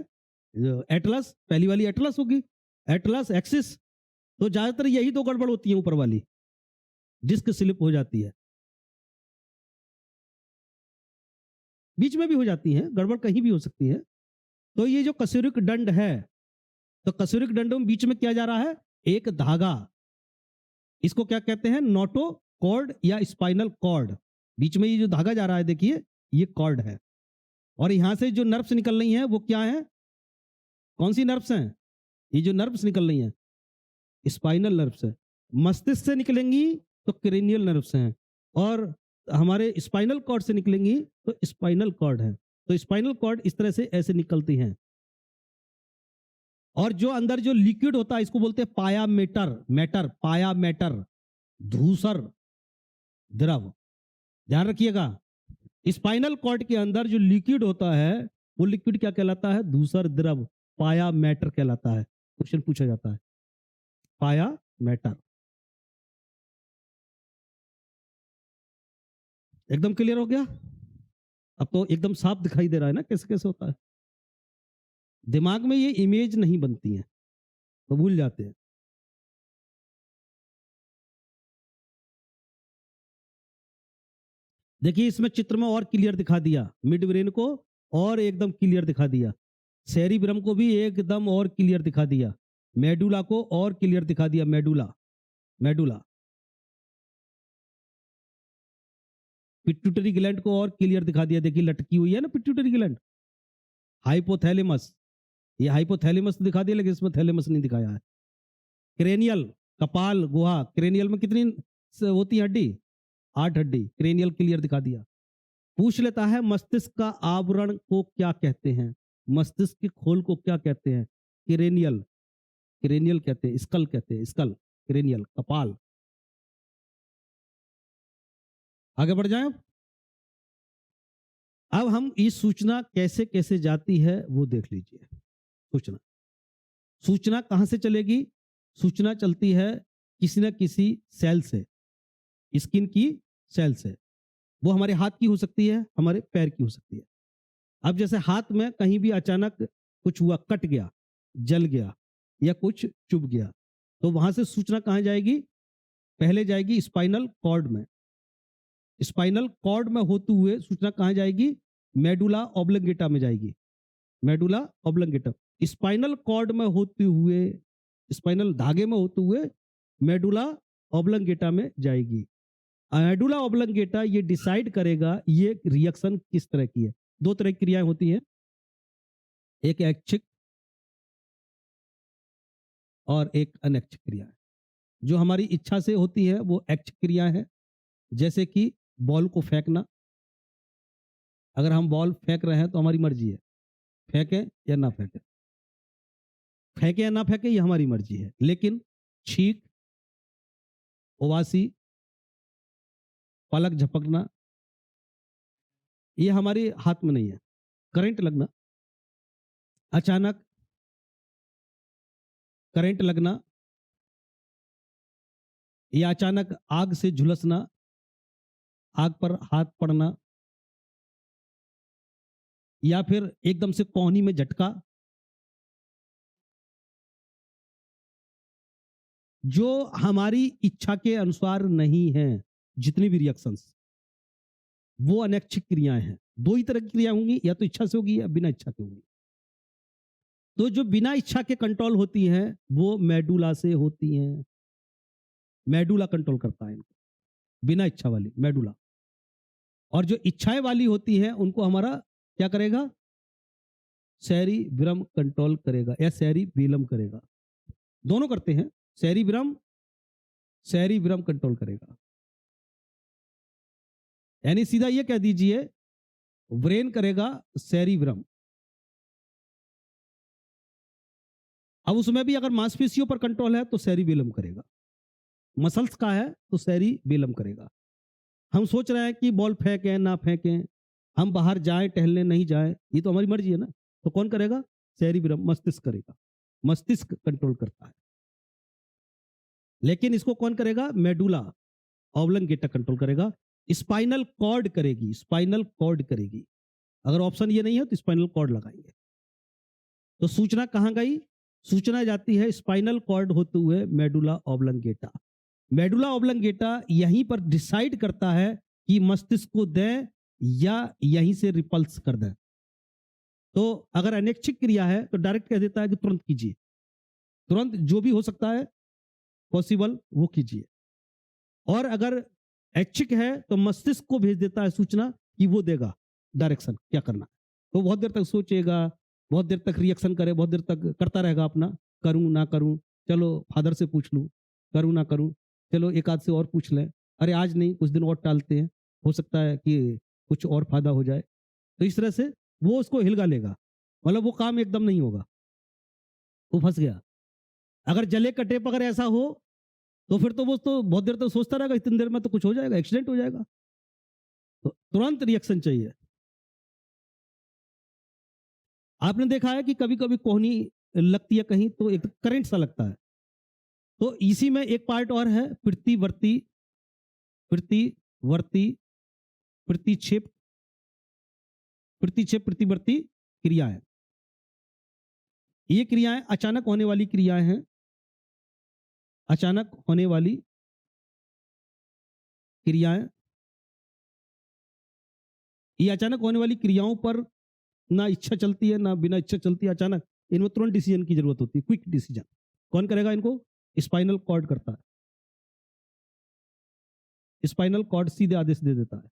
एटलस, पहली वाली एटलस होगी, एटलस एक्सिस, तो ज्यादातर यही दो गड़बड़ होती है, ऊपर वाली डिस्क स्लिप हो जाती है। बीच में भी हो जाती है गड़बड़, कहीं भी हो सकती है। तो ये जो कशेरुक दंड है, तो कशेरुक दंड में बीच में क्या जा रहा है? एक धागा। इसको क्या कहते हैं? नोटो कॉर्ड या स्पाइनल कॉर्ड। बीच में ये जो धागा जा रहा है, देखिए ये कॉर्ड है। और यहां से जो नर्व्स निकल रही हैं वो क्या है? कौन सी नर्व्स हैं? ये जो नर्व्स निकल रही हैं स्पाइनल नर्व्स है। मस्तिष्क से निकलेंगी तो क्रेनियल नर्व्स हैं, और हमारे स्पाइनल कॉर्ड से निकलेंगी तो स्पाइनल कॉर्ड है। तो स्पाइनल कॉर्ड इस तरह से ऐसे निकलती हैं। और जो अंदर जो लिक्विड होता है इसको बोलते हैं पाया मेटर, मैटर, पाया मैटर, धूसर द्रव। ध्यान रखिएगा, स्पाइनल कॉर्ड के अंदर जो लिक्विड होता है वो लिक्विड क्या कहलाता है? धूसर द्रव, पाया मैटर कहलाता है। क्वेश्चन पूछा जाता है, पाया मैटर। एकदम क्लियर हो गया? अब तो एकदम साफ दिखाई दे रहा है ना कैसे कैसे होता है। दिमाग में ये इमेज नहीं बनती है तो भूल जाते हैं। देखिए इसमें चित्र में और क्लियर दिखा दिया, मिड ब्रेन को और एकदम क्लियर दिखा दिया, सेरिब्रम को भी एकदम और क्लियर दिखा दिया, मेडुला को और क्लियर दिखा दिया, मेडुला, मेडुला, पिट्यूटरी ग्लैंड को और क्लियर दिखा दिया। देखिए लटकी हुई है ना पिट्यूटरी ग्लैंड। हाइपोथैलेमस, ये हाइपोथैलेमस दिखा दिया लेकिन इसमें थैलेमस नहीं दिखाया है। क्रेनियल, कपाल गुहा, क्रेनियल में कितनी होती है हड्डी? 8 हड्डी। क्रेनियल क्लियर दिखा दिया। पूछ लेता है मस्तिष्क का आवरण को क्या कहते हैं? मस्तिष्क के खोल को क्या कहते हैं? क्रेनियल, क्रेनियल कहते हैं, स्कल कहते हैं, स्कल, क्रेनियल, कपाल। आगे बढ़ जाएं अब हम इस सूचना कैसे कैसे जाती है वो देख लीजिए। सूचना, सूचना कहां से चलेगी? सूचना चलती है किसी न किसी सेल से, स्किन की सेल से। वो हमारे हाथ की हो सकती है, हमारे पैर की हो सकती है। अब जैसे हाथ में कहीं भी अचानक कुछ हुआ, कट गया, जल गया या कुछ चुभ गया, तो वहां से सूचना कहां जाएगी? पहले जाएगी स्पाइनल कॉर्ड में। स्पाइनल कॉर्ड में होते हुए सूचना कहां जाएगी? मेडुला ऑब्लंगेटा में जाएगी। मेडुला ऑब्लंगेटा, स्पाइनल कॉर्ड में होते हुए, स्पाइनल धागे में होते हुए मेडुला ऑब्लंगेटा में जाएगी। मेडुला ऑब्लंगेटा ये डिसाइड करेगा ये रिएक्शन किस तरह की है। दो तरह की क्रियाएं होती हैं, एक ऐच्छिक और एक अनैच्छिक क्रिया है। जो हमारी इच्छा से होती है वो ऐच्छिक क्रिया है, जैसे कि बॉल को फेंकना। अगर हम बॉल फेंक रहे हैं तो हमारी मर्जी है, फेंके या ना फेंके, फेंके या ना फेंके ये हमारी मर्जी है। लेकिन छींक, उबासी, पलक झपकना ये हमारे हाथ में नहीं है। करंट लगना, अचानक करंट लगना या अचानक आग से झुलसना, आग पर हाथ पड़ना, या फिर एकदम से कोहनी में झटका, जो हमारी इच्छा के अनुसार नहीं है, जितनी भी रिएक्शंस, वो अनैच्छिक क्रियाएं हैं। दो ही तरह की क्रिया होंगी, या तो इच्छा से होगी या बिना इच्छा के होगी। तो जो बिना इच्छा के कंट्रोल होती हैं वो मेडुला से होती हैं। मेडुला कंट्रोल करता है इनको, बिना इच्छा वाली मेडुला। और जो इच्छाएं वाली होती हैं उनको हमारा क्या करेगा? सेरिब्रम कंट्रोल करेगा या सेरिबेलम करेगा। दोनों करते हैं, सेरिब्रम, सेरिब्रम कंट्रोल करेगा। यानी सीधा ये कह दीजिए ब्रेन करेगा सेरिब्रम। अब उसमें भी अगर मांसपेशियों पर कंट्रोल है तो सेरिबेलम करेगा। मसल्स का है तो सेरिबेलम करेगा। हम सोच रहे हैं कि बॉल फेंकें ना फेंकें, हम बाहर जाएं टहलने नहीं जाएं, ये तो हमारी मर्जी है ना। तो कौन करेगा? सेरिब्रम, मस्तिष्क करेगा। मस्तिष्क कंट्रोल करता है। लेकिन इसको कौन करेगा? मेडुला ऑब्लंगेटा कंट्रोल करेगा। स्पाइनल कॉर्ड करेगी, स्पाइनल कॉर्ड करेगी। अगर ऑप्शन ये नहीं है तो स्पाइनल कॉर्ड लगाएंगे। तो सूचना कहां गई? सूचना जाती है स्पाइनल कॉर्ड होते हुए मेडुला ऑब्लंगेटा। मेडुला ऑब्लंगेटा यहीं पर डिसाइड करता है कि मस्तिष्क को दें या यहीं से रिपल्स कर दें। तो अगर अनैच्छिक क्रिया है तो डायरेक्ट कह देता है कि तुरंत कीजिए, तुरंत जो भी हो सकता है पॉसिबल वो कीजिए। और अगर ऐच्छिक है तो मस्तिष्क को भेज देता है सूचना कि वो देगा डायरेक्शन क्या करना। तो बहुत देर तक सोचेगा, बहुत देर तक रिएक्शन करे, बहुत देर तक करता रहेगा अपना, करूं ना करूं, चलो फादर से पूछ लूं, करूं ना करूं, चलो एक आध से और पूछ लें, अरे आज नहीं कुछ दिन और टालते हैं, हो सकता है कि कुछ और फायदा हो जाए। तो इस तरह से वो उसको हिलगा लेगा, मतलब वो काम एकदम नहीं होगा, वो फंस गया। अगर जले कटे पर अगर ऐसा हो तो फिर तो वो तो बहुत देर तक सोचता रहेगा, इतनी देर में तो कुछ हो जाएगा, एक्सीडेंट हो जाएगा। तो तुरंत रिएक्शन चाहिए। आपने देखा है कि कभी कभी कोहनी लगती है कहीं तो एक करंट सा लगता है। तो इसी में एक पार्ट और है, प्रतिवर्ती, प्रतिवर्ती, प्रतिक्षेप, प्रतिक्षेप प्रतिवर्ती क्रियाएं। ये क्रियाएं अचानक होने वाली क्रियाएं हैं, अचानक होने वाली क्रियाएं। ये अचानक होने वाली क्रियाओं पर ना इच्छा चलती है ना बिना इच्छा चलती है, अचानक इनमें तुरंत डिसीजन की जरूरत होती है, क्विक डिसीजन। कौन करेगा इनको? स्पाइनल कॉर्ड करता है। स्पाइनल कॉर्ड सीधे आदेश दे देता है।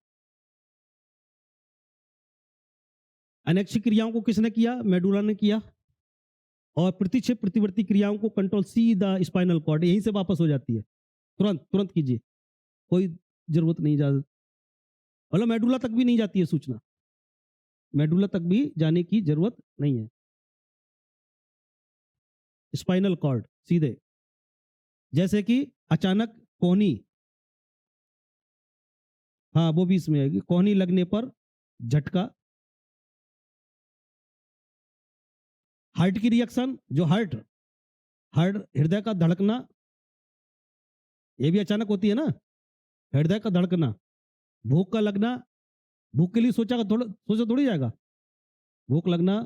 अनैच्छिक क्रियाओं को किसने किया? मेडुला ने किया। और प्रतिक्षेप प्रतिवर्ती क्रियाओं को कंट्रोल सीधा स्पाइनल कॉर्ड, यहीं से वापस हो जाती है। तुरंत तुरंत कीजिए, कोई जरूरत नहीं ज्यादा, मतलब मेडुला तक भी नहीं जाती है सूचना, मेडुला तक भी जाने की जरूरत नहीं है। स्पाइनल कॉर्ड सीधे। जैसे कि अचानक कोहनी, हाँ वो भी इसमें आएगी, कोहनी लगने पर झटका। हार्ट की रिएक्शन, जो हार्ट हार्ट हृदय का धड़कना, ये भी अचानक होती है ना, हृदय का धड़कना। भूख का लगना, भूख के लिए सोचा थोड़ी जाएगा, भूख लगना।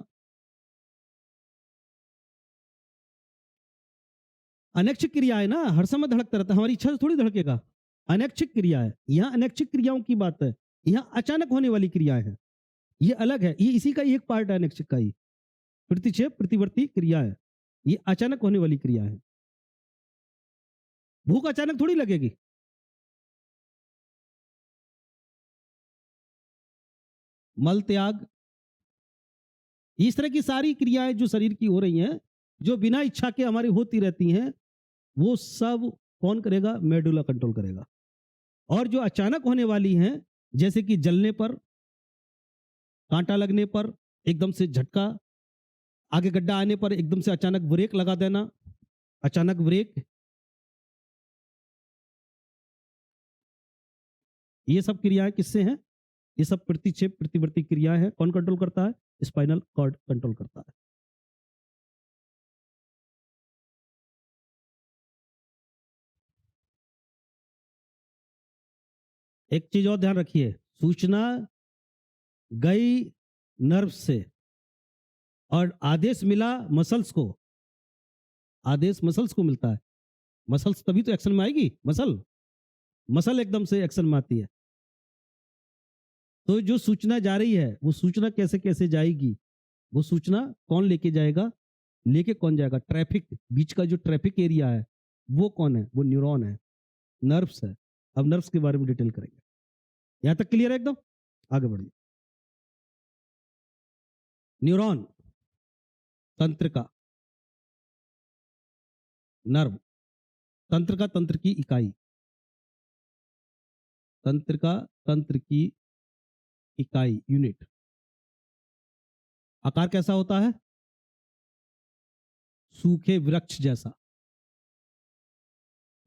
अनैच्छिक क्रिया है ना, हर समय धड़कता रहता है, हमारी इच्छा से थोड़ी धड़केगा। अनैच्छिक क्रिया है, यहाँ अनैच्छिक क्रियाओं की बात है, यहाँ अचानक होने वाली क्रियाएं हैं, ये अलग है, ये इसी का ही एक पार्ट है अनैच्छिक का ही। प्रतिक्षेप प्रतिवर्ती क्रिया है, ये अचानक होने वाली क्रिया है। भूख अचानक थोड़ी लगेगी। मल त्याग, इस तरह की सारी क्रियाएं जो शरीर की हो रही हैं, जो बिना इच्छा के हमारी होती रहती हैं, वो सब कौन करेगा? मेडुला कंट्रोल करेगा। और जो अचानक होने वाली हैं, जैसे कि जलने पर, कांटा लगने पर एकदम से झटका, आगे गड्ढा आने पर एकदम से अचानक ब्रेक लगा देना, अचानक ब्रेक, ये सब क्रियाएं किससे हैं? ये सब प्रतिक्षेप प्रतिवर्ती क्रियाएं हैं। कौन कंट्रोल करता है? स्पाइनल कॉर्ड कंट्रोल करता है। एक चीज और ध्यान रखिए, सूचना गई नर्व से और आदेश मिला मसल्स को, आदेश मसल्स को मिलता है, मसल्स तभी तो एक्शन में आएगी, मसल मसल एकदम से एक्शन में आती है। तो जो सूचना जा रही है, वो सूचना कैसे कैसे जाएगी, वो सूचना कौन लेके जाएगा? लेके कौन जाएगा? ट्रैफिक, बीच का जो ट्रैफिक एरिया है, वो कौन है? वो न्यूरॉन है, नर्व्स है। अब नर्व्स के बारे में डिटेल करेंगे। यहां तक क्लियर है एकदम? आगे बढ़िए। न्यूरॉन, तंत्रिका, नर्व, तंत्रिका तंत्र की इकाई, तंत्रिका तंत्र की इकाई, यूनिट। आकार कैसा होता है? सूखे वृक्ष जैसा।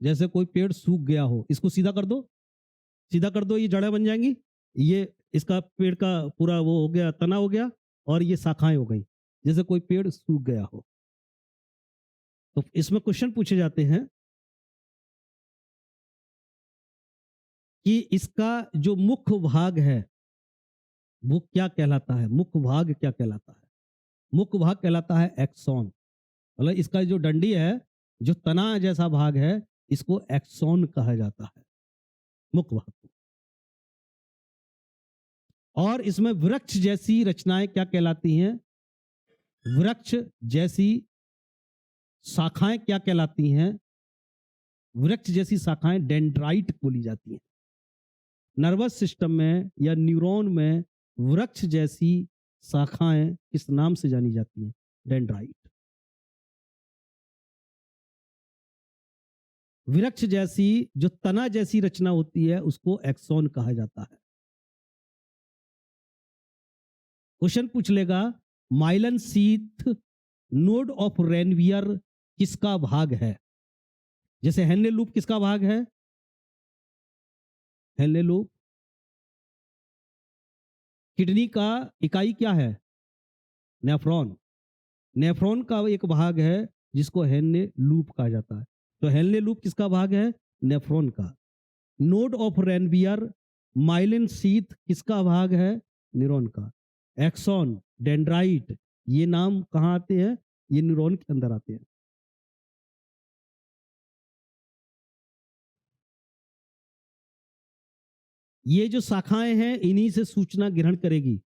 जैसे कोई पेड़ सूख गया हो, इसको सीधा कर दो, सीधा कर दो, ये जड़ें बन जाएंगी, ये इसका पेड़ का पूरा वो हो गया, तना हो गया, और ये शाखाएं हो गई, जैसे कोई पेड़ सूख गया हो। तो इसमें क्वेश्चन पूछे जाते हैं कि इसका जो मुख्य भाग है वो क्या कहलाता है? मुख्य भाग क्या कहलाता है? मुख्य भाग कहलाता है एक्सॉन। मतलब इसका जो डंडी है, जो तना जैसा भाग है, इसको एक्सॉन कहा जाता है, मुख्य भाग को। और इसमें वृक्ष जैसी रचनाएं क्या कहलाती हैं? वृक्ष जैसी शाखाएं क्या कहलाती हैं? वृक्ष जैसी शाखाएं डेंड्राइट बोली जाती हैं। नर्वस सिस्टम में या न्यूरॉन में वृक्ष जैसी शाखाएं किस नाम से जानी जाती हैं? डेंड्राइट। वृक्ष जैसी जो तना जैसी रचना होती है, उसको एक्सॉन कहा जाता है। क्वेश्चन पूछ लेगा, Mylan sheath node of Ranvier किसका भाग है? जैसे हेनले लूप किसका भाग है? Henle loop. किडनी का इकाई क्या है? नेफ्रॉन। नेफ्रॉन का एक भाग है जिसको हेनले लूप कहा जाता है। तो हेनले लूप किसका भाग है? नेफ्रॉन का। Node of Ranvier, myelin sheath किसका भाग है? न्यूरॉन का। एक्सॉन, डेंड्राइट, ये नाम कहाँ आते हैं? ये न्यूरॉन के अंदर आते हैं। ये जो शाखाएं हैं, इन्हीं से सूचना ग्रहण करेगी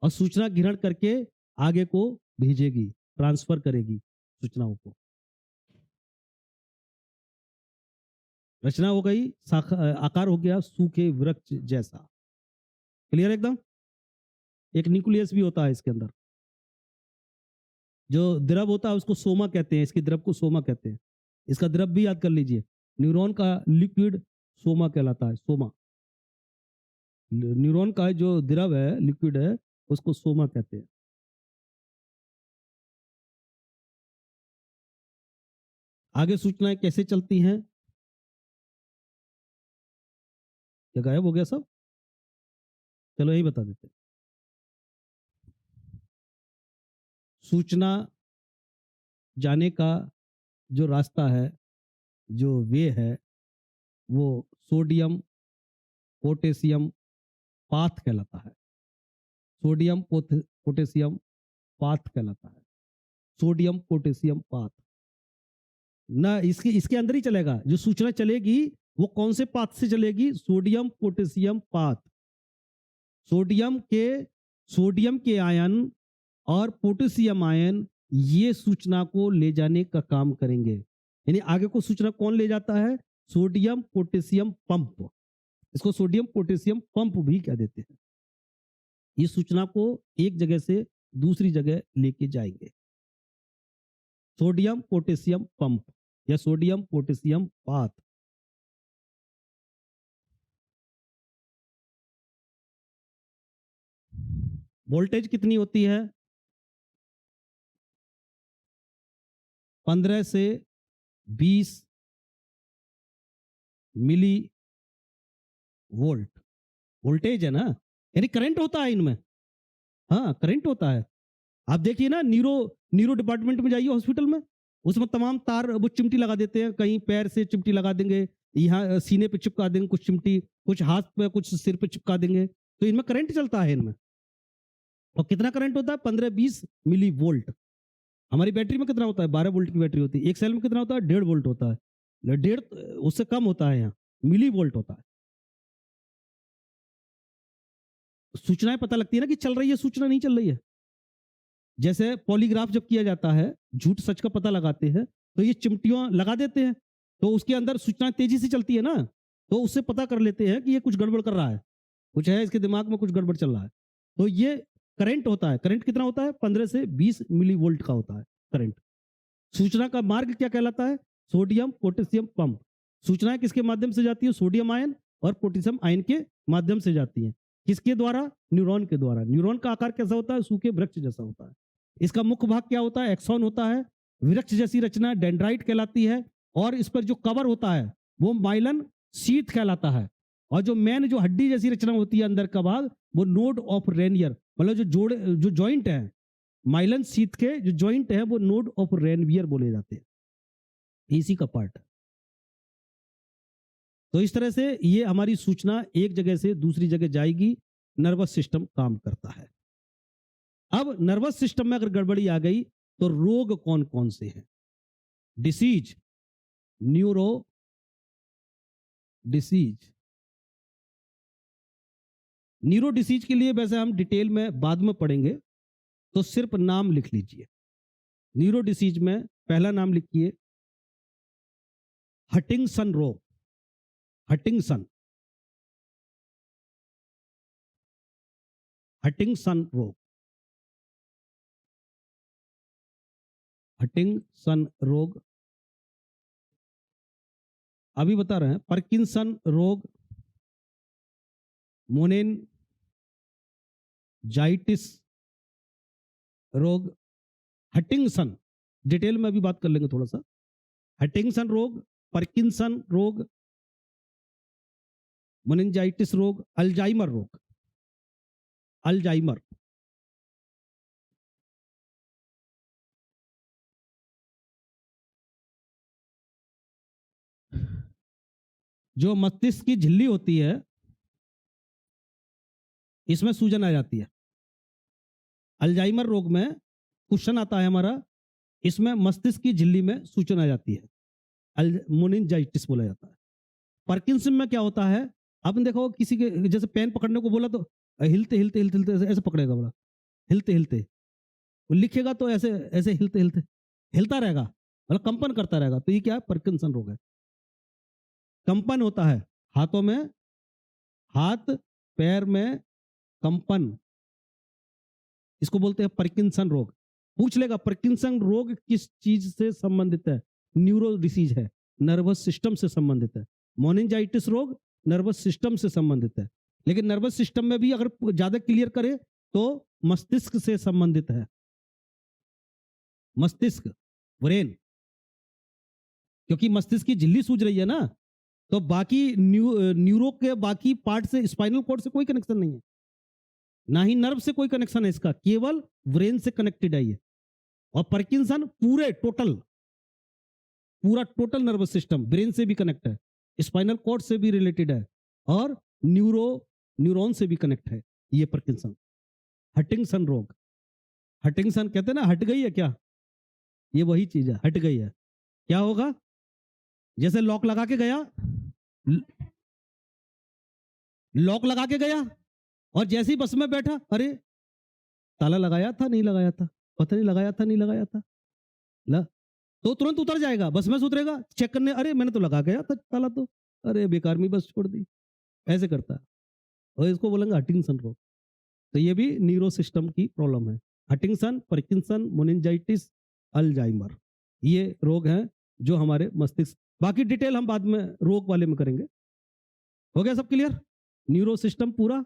और सूचना ग्रहण करके आगे को भेजेगी, ट्रांसफर करेगी सूचनाओं को। रचना हो गई, शाखा आकार हो गया सूखे वृक्ष जैसा। क्लियर एकदम? एक न्यूक्लियस भी होता है इसके अंदर। जो द्रव होता है उसको सोमा कहते हैं, इसके द्रव को सोमा कहते हैं। इसका द्रव भी याद कर लीजिए, न्यूरॉन का लिक्विड सोमा कहलाता है, सोमा। न्यूरॉन का जो द्रव है, लिक्विड है, उसको सोमा कहते हैं। आगे सूचनाएं कैसे चलती हैं? क्या गायब हो गया सब? चलो यही बता देते हैं। सूचना जाने का जो रास्ता है, जो वे है, वो सोडियम पोटेशियम पाथ कहलाता है। सोडियम पोटेशियम पाथ कहलाता है। सोडियम पोटेशियम पाथ ना, इसके इसके अंदर ही चलेगा। जो सूचना चलेगी वो कौन से पाथ से चलेगी? Sodium potassium path. सोडियम के सोडियम के आयन और पोटेशियम आयन ये सूचना को ले जाने का काम करेंगे। यानी आगे को सूचना कौन ले जाता है? Sodium potassium pump. इसको सोडियम पोटेशियम पंप भी कह देते हैं। ये सूचना को एक जगह से दूसरी जगह लेके जाएंगे। सोडियम पोटेशियम पंप या सोडियम पोटेशियम पाथ। वोल्टेज कितनी होती है? 15 से 20 मिली वोल्ट वोल्टेज है ना, यानी करंट होता है इनमें। हाँ, करंट होता है। आप देखिए ना, न्यूरो डिपार्टमेंट में जाइए हॉस्पिटल में, उसमें तमाम तार वो चिमटी लगा देते हैं। कहीं पैर से चिमटी लगा देंगे, यहाँ सीने पे चिपका देंगे कुछ चिमटी, कुछ हाथ पे, कुछ सिर पे चिपका देंगे। तो इनमें करंट चलता है इनमें। और कितना करंट होता है? 15-20 मिली वोल्ट। हमारी बैटरी में कितना होता है? 12 वोल्ट की बैटरी होती है। एक सेल में कितना होता है? 1.5 वोल्ट होता है। 1.5 उससे कम होता है, यहाँ मिली वोल्ट होता है। सूचनाएं पता लगती है ना कि चल रही है, सूचना नहीं चल रही है। जैसे पॉलीग्राफ जब किया जाता है, झूठ सच का पता लगाते हैं, तो ये चिमटियां लगा देते हैं, तो उसके अंदर सूचना तेजी से चलती है ना, तो उससे पता कर लेते हैं कि ये कुछ गड़बड़ कर रहा है, कुछ है इसके दिमाग में, कुछ गड़बड़ चल रहा है। तो ये करंट होता है। करंट कितना होता है? 15 से 20 मिली वोल्ट का होता है करंट। सूचना का मार्ग क्या कहलाता है? Sodium potassium pump. सूचनाएं किसके माध्यम से जाती है? सोडियम आयन और पोटेशियम आयन के माध्यम से जाती है। किसके द्वारा? न्यूरॉन के द्वारा। न्यूरॉन का आकार कैसा होता है? सूखे वृक्ष जैसा होता है। इसका मुख्य भाग क्या होता है? एक्सॉन होता है। वृक्ष जैसी रचना डेंड्राइट कहलाती है, और इस पर जो कवर होता है वो माइलन शीथ कहलाता है। और जो मेन जो हड्डी जैसी रचना होती है अंदर का भाग, वो नोड ऑफ रेनियर, मतलब जो जॉइंट है, माइलन शीथ के जो जॉइंट है वो नोड ऑफ रेनवियर बोले जाते हैं। इसी का पार्ट है। तो इस तरह से ये हमारी सूचना एक जगह से दूसरी जगह जाएगी। नर्वस सिस्टम काम करता है। अब नर्वस सिस्टम में अगर गड़बड़ी आ गई तो रोग कौन कौन से हैं? Disease, neuro disease. Neuro disease के लिए वैसे हम डिटेल में बाद में पढ़ेंगे, तो सिर्फ नाम लिख लीजिए। न्यूरो डिसीज में पहला नाम लिखिए हटिंगसन रोग। हटिंगसन हटिंगसन रोग। हटिंगसन रोग। अभी बता रहे हैं पार्किंसन रोग, मोनेनजाइटिस रोग, हटिंगसन। डिटेल में अभी बात कर लेंगे थोड़ा सा। हटिंगसन रोग, पार्किंसन रोग, मोनेनजाइटिस रोग, अल्जाइमर रोग। अल्जाइमर जो मस्तिष्क की झिल्ली होती है, इसमें सूजन आ जाती है। अल्जाइमर रोग में क्वेश्चन आता है हमारा, इसमें मस्तिष्क की झिल्ली में सूजन आ जाती है। मोनिंजाइटिस बोला जाता है। पार्किंसन में क्या होता है? आपने देखा होगा किसी के जैसे पेन पकड़ने को बोला तो हिलते हिलते हिलते हिलते ऐसे पकड़ेगा, बड़ा हिलते हिलते। वो लिखेगा तो ऐसे ऐसे हिलते हिलते हिलता रहेगा, मतलब कंपन करता रहेगा। तो ये क्या है? पार्किंसन रोग है। कंपन होता है हाथों में, हाथ पैर में कंपन, इसको बोलते हैं पार्किंसन रोग। पूछ लेगा पार्किंसन रोग किस चीज से संबंधित है? न्यूरो डिसीज है, नर्वस सिस्टम से संबंधित है। मोनिंजाइटिस रोग नर्वस सिस्टम से संबंधित है, लेकिन नर्वस सिस्टम में भी अगर ज्यादा क्लियर करे तो मस्तिष्क से संबंधित है। मस्तिष्क, ब्रेन। क्योंकि मस्तिष्क की झिल्ली सूज रही है ना, तो बाकी न्यूरो के बाकी पार्ट से, स्पाइनल कॉर्ड से कोई कनेक्शन नहीं है, ना ही नर्व से कोई कनेक्शन है इसका, केवल ब्रेन से कनेक्टेड है ये। और पार्किंसन पूरा टोटल नर्वस सिस्टम ब्रेन से भी कनेक्ट है, स्पाइनल कॉर्ड से भी रिलेटेड है, और न्यूरॉन से भी कनेक्ट है ये पार्किंसन। हटिंगसन रोग, हटिंगसन कहते हैं ना, हट गई है क्या, ये वही चीज है, हट गई है। क्या होगा, जैसे लॉक लगा के गया, लॉक लगा के गया, और जैसे ही बस में बैठा, अरे ताला लगाया था नहीं लगाया था, पता नहीं लगाया था नहीं लगाया था, तो तुरंत उतर जाएगा, बस में से उतरेगा, चेक करने, अरे मैंने तो लगा गया था ताला, तो अरे बेकार में बस छोड़ दी, ऐसे करता है। और इसको बोलेंगे हटिंगसन रोग। तो ये भी न्यूरो सिस्टम की प्रॉब्लम है। हटिंगसन, पार्किंसन, मोनिंजाइटिस, अल्जाइमर, ये रोग हैं जो हमारे मस्तिष्क, बाकी डिटेल हम बाद में रोग वाले में करेंगे। हो गया सब क्लियर, न्यूरो सिस्टम पूरा,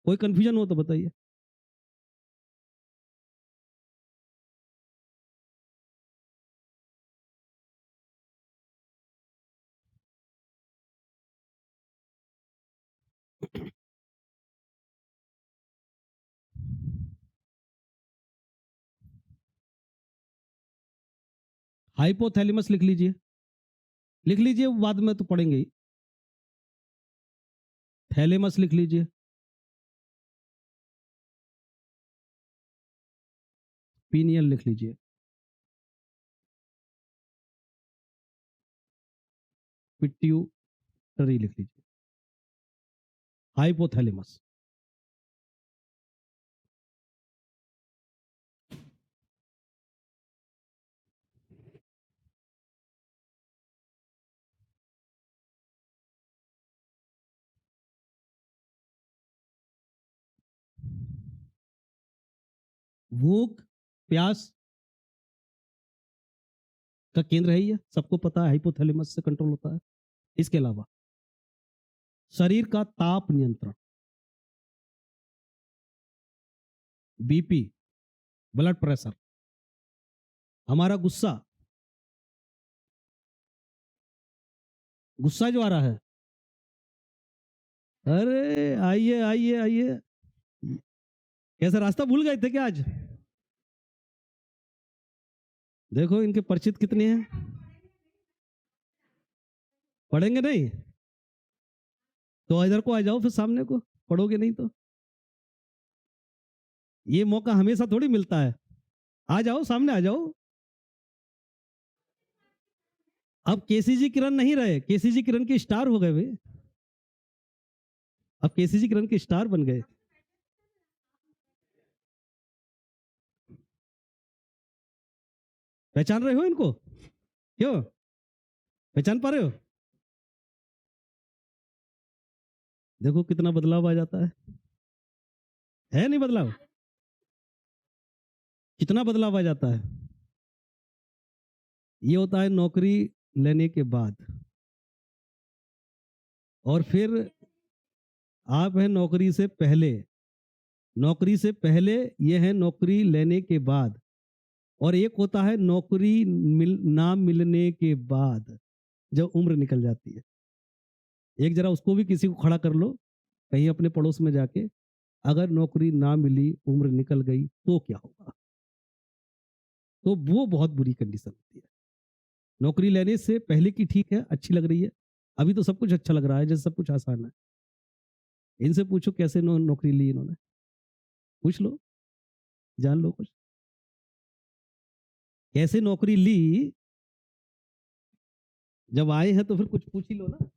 कोई कंफ्यूजन हो तो बताइए। हाइपोथैलेमस लिख लीजिए, लिख लीजिए, बाद में तो पढ़ेंगे ही। थैलेमस लिख लीजिए, पीनियल लिख लीजिए, पिट्यूटरी लिख लीजिए, हाइपोथैलेमस। भूख प्यास का केंद्र है, ये सबको पता है, हाइपोथैलेमस से कंट्रोल होता है। इसके अलावा शरीर का ताप नियंत्रण, बीपी, ब्लड प्रेशर, हमारा गुस्सा, गुस्सा जो आ रहा है, अरे आइए आइए आइए, कैसे रास्ता भूल गए थे क्या आज, देखो इनके परिचित कितने हैं, पढ़ेंगे नहीं तो इधर को आ जाओ, फिर सामने को पढ़ोगे नहीं तो, ये मौका हमेशा थोड़ी मिलता है, आ जाओ सामने आ जाओ। अब केसीजी किरण नहीं रहे, केसीजी किरण के स्टार हो गए वे, अब केसीजी किरण के स्टार बन गए। पहचान रहे हो इनको, क्यों पहचान पा रहे हो, देखो कितना बदलाव आ जाता है नहीं बदलाव, कितना बदलाव आ जाता है। ये होता है नौकरी लेने के बाद, और फिर आप हैं नौकरी से पहले, नौकरी से पहले ये है नौकरी लेने के बाद, और एक होता है नौकरी ना मिलने के बाद, जब उम्र निकल जाती है। एक जरा उसको भी किसी को खड़ा कर लो कहीं अपने पड़ोस में जाके, अगर नौकरी ना मिली, उम्र निकल गई तो क्या होगा, तो वो बहुत बुरी कंडीशन होती है। नौकरी लेने से पहले की ठीक है, अच्छी लग रही है, अभी तो सब कुछ अच्छा लग रहा है, जैसे सब कुछ आसान है। इनसे पूछो कैसे नौकरी ली इन्होंने, पूछ लो, जान लो कुछ, कैसे नौकरी ली, जब आए हैं तो फिर कुछ पूछ ही लो ना।